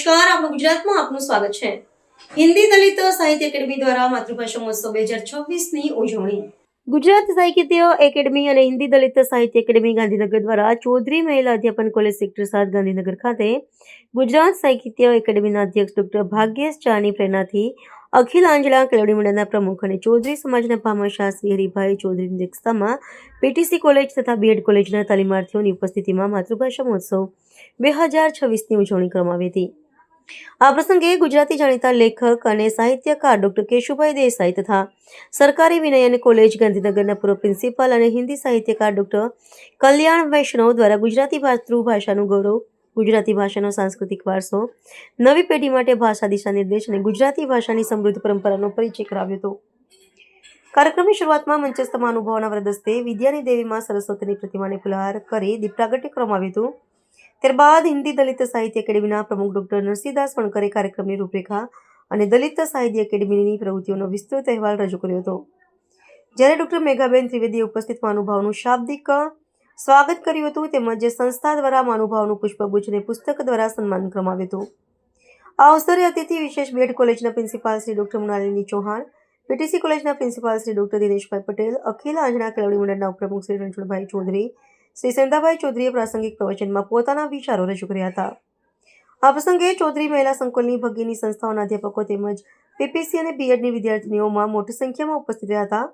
નમસ્કાર, આપનું ગુજરાતમાં આપનું સ્વાગત છે। હિન્દી દલિત સાહિત્ય એકેડમી દ્વારા માતૃભાષા મહોત્સવ 2026ની ઉજવણી। ગુજરાત સાહિત્ય એકેડમી અને હિન્દી દલિત સાહિત્ય એકેડમી ગાંધીનગર દ્વારા ચૌધરી મહિલા અધ્યાપન કોલેજ સેક્ટર 7 ગાંધીનગર ખાતે ગુજરાત સાહિત્ય એકેડમીના અધ્યક્ષ ડોક્ટર ભાગ્યેશ ચાની પ્રેરણાથી અખિલ આંજણા કેળવણી મંડળના પ્રમુખ અને ચૌધરી સમાજના ભામાશાહ શ્રી હરિભાઈ ચૌધરીની અધ્યક્ષતામાં પીટીસી કોલેજ તથા બીએડ કોલેજના તાલીમાર્થીઓની ઉપસ્થિતિમાં માતૃભાષા મહોત્સવ 2026ની ઉજવણી કરવામાં આવી હતી। આ પ્રસંગે ગુજરાતી જાણીતા લેખક અને સાહિત્યકાર ડોક્ટર કેશુભાઈ દેસાઈ તથા સરકારી વિનયન કોલેજ ગાંધીનગરના પૂર્વ પ્રિન્સિપાલ અને હિન્દી સાહિત્યકાર ડોક્ટર કલ્યાણ વૈષ્ણવ દ્વારા ગુજરાતી માતૃભાષાનું ગૌરવ, ગુજરાતી ભાષાનો સાંસ્કૃતિક વારસો, નવી પેઢી માટે ભાષા દિશા નિર્દેશ અને ગુજરાતી ભાષાની સમૃદ્ધ પરંપરાનો પરિચય કરાવ્યો હતો। કાર્યક્રમની શરૂઆતમાં મંચસ્થ મહાનુભાવોના વરદસ્તે વિદ્યાની દેવી માં સરસ્વતીની પ્રતિમાને ફુલહાર કરી દીપ પ્રાગટ્ય કરવામાં આવ્યું હતું। ત્યારબાદ હિન્દી દલિત સાહિત્ય એકેડમીના પ્રમુખ ડોક્ટર નરસિંહદાસ વણકરે કાર્યક્રમની રૂપરેખા અને દલિત સાહિત્ય એકેડમીની પ્રવૃત્તિઓનો વિસ્તૃત અહેવાલ રજૂ કર્યો હતો। જ્યારે ડોક્ટર મેઘાબેન ત્રિવેદીએ ઉપસ્થિત મહાનુભાવોનું શાબ્દિક સ્વાગત કર્યું હતું તેમજ સંસ્થા દ્વારા મહાનુભાવોનું પુષ્પગુચ્છ અને પુસ્તક દ્વારા સન્માન કરવામાં આવ્યું હતું। આ અવસરે અતિથિ વિશેષ બીએડ કોલેજના principal Shri doctor Mrinalini Chauhan, PTC કોલેજના પ્રિન્સિપાલ શ્રી ડોક્ટર દિનેશભાઈ પટેલ, અખિલ આંજણા કેળવણી મંડળના ઉપપ્રમુખ શ્રી રણછોડભાઈ ચૌધરી, શ્રી સંધાભાઈ ચૌધરીએ પ્રાસંગિક પ્રવચનમાં પોતાના વિચારો રજૂ કર્યા હતા। આ પ્રસંગે ચૌધરી મહિલા સંકુલની ભગીની સંસ્થાઓના અધ્યાપકો તેમજ પીપીસી અને બીએડની વિદ્યાર્થીનીઓમાં મોટી સંખ્યામાં ઉપસ્થિત રહ્યા હતા।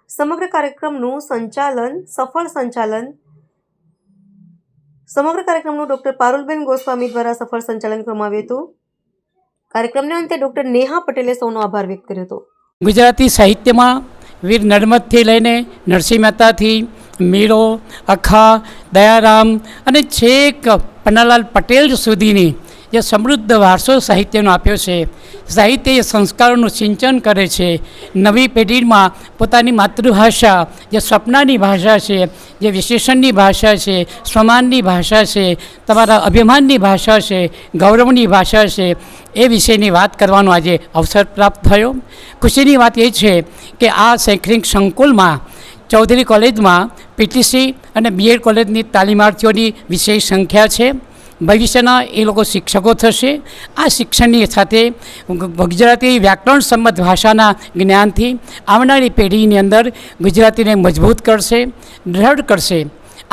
સમગ્ર કાર્યક્રમનું ડોક્ટર પારુલબેન ગોસ્વામી દ્વારા સફળ સંચાલન કરવામાં આવ્યું હતું। કાર્યક્રમના અંતે ડોક્ટર નેહા પટેલે સૌનો આભાર વ્યક્ત કર્યો હતો। ગુજરાતી સાહિત્યમાં વીર નર્મદથી લઈને નરસિંહ મહેતાથી મીરો, અખા, દયારામ અને છેક પન્નાલાલ પટેલ સુધીની જે સમૃદ્ધ વારસો સાહિત્યનો આપ્યો છે। સાહિત્ય એ સંસ્કારોનું સિંચન કરે છે, નવી પેઢીમાં પોતાની માતૃભાષા જે સ્વપ્નાની ભાષા છે, જે વિશેષણની ભાષા છે, સ્વમાનની ભાષા છે, તમારા અભિમાનની ભાષા છે, ગૌરવની ભાષા છે, એ વિશેની વાત કરવાનો આજે અવસર પ્રાપ્ત થયો। ખુશીની વાત એ છે કે આ શૈક્ષણિક સંકુલમાં ચૌધરી કોલેજમાં પીટીસી અને બીએડ કોલેજની તાલીમાર્થીઓની વિશેષ સંખ્યા છે। ભવિષ્યના એ લોકો શિક્ષકો થશે। આ શિક્ષણની સાથે ગુજરાતી વ્યાકરણ સંબંધ ભાષાના જ્ઞાનથી આવનારી પેઢીની અંદર ગુજરાતીને મજબૂત કરશે, દૃઢ કરશે।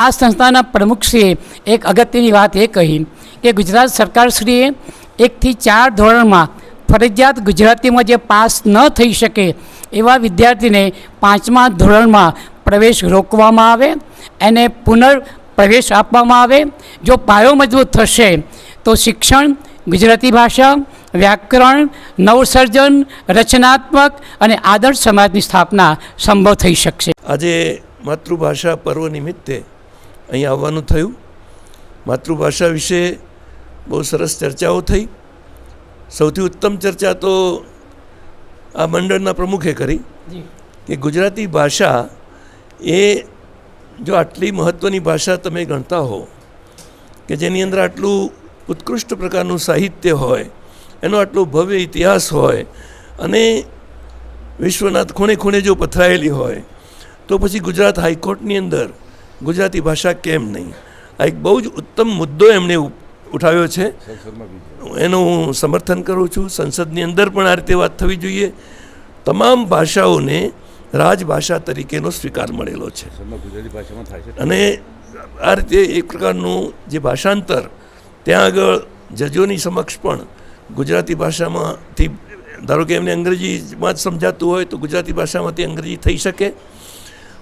આ સંસ્થાના પ્રમુખશ્રીએ એક અગત્યની વાત એ કહી કે ગુજરાત સરકારશ્રીએ 1 થી 4 ધોરણમાં ફરજિયાત ગુજરાતીમાં જે પાસ ન થઈ શકે એવા વિદ્યાર્થીને 5મા ધોરણમાં પ્રવેશ રોકવામાં આવે, એને પ્રવેશ આપવામાં આવે। જો પાયો મજબૂત થશે તો શિક્ષણ, ગુજરાતી ભાષા, વ્યાકરણ, નવસર્જન, રચનાત્મક અને આદર્શ સમાજની સ્થાપના સંભવ થઈ શકશે। આજે માતૃભાષા પર્વ નિમિત્તે અહીં આવવાનું થયું। માતૃભાષા વિશે બહુ સરસ ચર્ચાઓ થઈ। સૌથી ઉત્તમ ચર્ચા તો આ મંડળના પ્રમુખે કરી કે ગુજરાતી ભાષા એ જો આટલી મહત્ત્વની ભાષા તમે ગણતા હો કે જેની અંદર આટલું ઉત્કૃષ્ટ પ્રકારનું સાહિત્ય હોય, એનો આટલો ભવ્ય ઇતિહાસ હોય અને વિશ્વના ખૂણે ખૂણે જો પથરાયેલી હોય તો પછી ગુજરાત હાઈકોર્ટની અંદર ગુજરાતી ભાષા કેમ નહીં? આ એક બહુ જ ઉત્તમ મુદ્દો એમણે ઉઠાવ્યો છે, એનું હું સમર્થન કરું છું। સંસદની અંદર પણ આ રીતે વાત થવી જોઈએ। તમામ ભાષાઓને રાજભાષા તરીકેનો સ્વીકાર મળેલો છે અને આ રીતે એક પ્રકારનું જે ભાષાંતર ત્યાં આગળ જજોની સમક્ષ પણ ગુજરાતી ભાષામાંથી, ધારો કે એમને અંગ્રેજીમાં જ સમજાતું હોય તો ગુજરાતી ભાષામાંથી અંગ્રેજી થઈ શકે।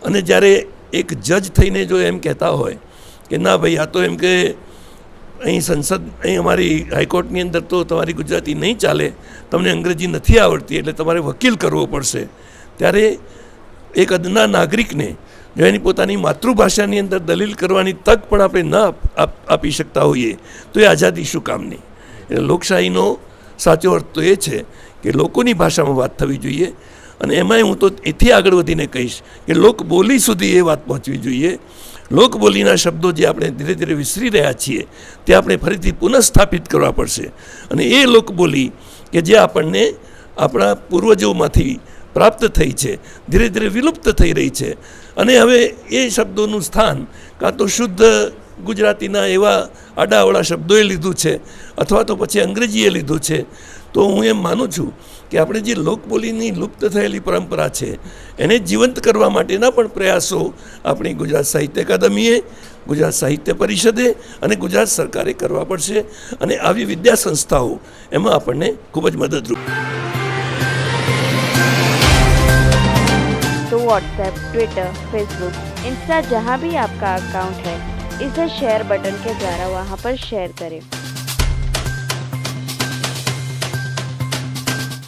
અને જ્યારે એક જજ થઈને જો એમ કહેતા હોય કે ના ભાઈ આ તો એમ કે અહીં અમારી હાઈકોર્ટની અંદર તો તમારી ગુજરાતી નહીં ચાલે, તમને અંગ્રેજી નથી આવડતી એટલે તમારે વકીલ કરવો પડશે, ત્યારે એક અદના નાગરિકને જો એની પોતાની માતૃભાષાની અંદર દલીલ કરવાની તક પણ આપણે ન આપી શકતા હોઈએ તો એ આઝાદી શું કામની? એટલે લોકશાહીનો સાચો અર્થ તો એ છે કે લોકોની ભાષામાં વાત થવી જોઈએ। અને એમાંય હું તો એથી આગળ વધીને કહીશ કે લોકબોલી સુધી એ વાત પહોંચવી જોઈએ। લોકબોલીના શબ્દો જે આપણે ધીરે ધીરે વિસરી રહ્યા છીએ તે આપણે ફરીથી પુનઃસ્થાપિત કરવા પડશે। અને એ લોકબોલી કે જે આપણને આપણા પૂર્વજોમાંથી પ્રાપ્ત થઈ છે, ધીરે ધીરે વિલુપ્ત થઈ રહી છે અને હવે એ શબ્દોનું સ્થાન કાં તો શુદ્ધ ગુજરાતીના એવા આડાઅવળા શબ્દોએ લીધું છે અથવા તો પછી અંગ્રેજીએ લીધું છે, તો હું એમ માનું છું કે આપણે જે લોકબોલીની લુપ્ત થયેલી પરંપરા છે એને જીવંત કરવા માટેના પણ પ્રયાસો આપણી ગુજરાત સાહિત્ય અકાદમીએ, ગુજરાત સાહિત્ય પરિષદે અને ગુજરાત સરકારે કરવા પડશે, અને આવી વિદ્યા સંસ્થાઓ એમાં આપણને ખૂબ જ મદદરૂપ। तो व्हाट्सएप, ट्विटर, फेसबुक, इंस्टा जहाँ भी आपका अकाउंट है, इसे शेयर बटन के द्वारा वहाँ पर शेयर करें।